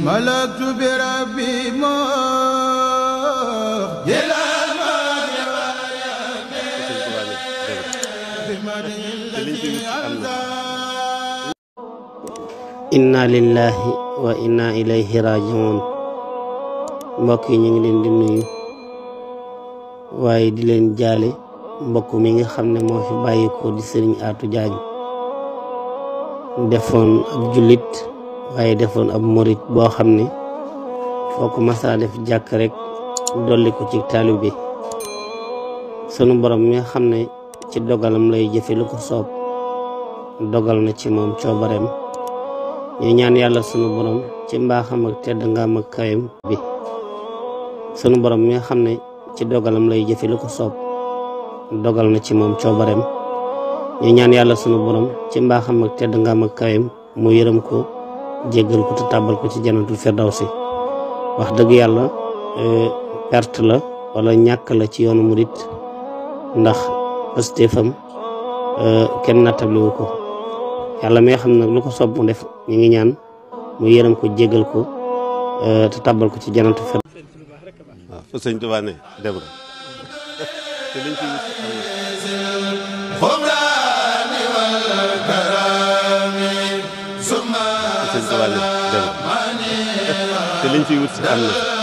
ملكت بربي inna lillahi wa inna ilayhi rajiun. mbokk yi ñu ngi leen di nuyu waaye di leen jaale mbokk mi nga xam ne moo fi bàyyikoo di Serigne Atou Diagne defoon ab jullit waaye defoon ab murit boo xam ne foo ko masaa def jàkk rek dolli ko ci taalibe sunu borom mi nga xam ne ci dogalam lay jëfe lu ko soob dogal na ci moom coobareem ñu ñaan yàlla sunu borom ci mbaaxam ak tedd ngaam ak kawem bi sunu borom mi nga xam ne ci dogalam lay jëfe lu ko soob dogal na ci moom coobareem ñu ñaan yàlla sunu borom ci mbaaxam ak tedd ngaam ak kawem mu yërëm ko jéggal ko te tàbbal ko ci jannatul firdawsi wax dëgg yàlla perte la wala ñàkk la ci yoonu murit ndax pastéefam kenn nattabliwu ko yàlla mi nga xam nag lu ko soob mu def ñu ngi ñaan mu yërëm ko jéggal ko te tàbbal ko ci jannatul firdawsi. waaw fa sëñ Tuubaa ne dem rek te liñ ci wut te liñ fi wut si am na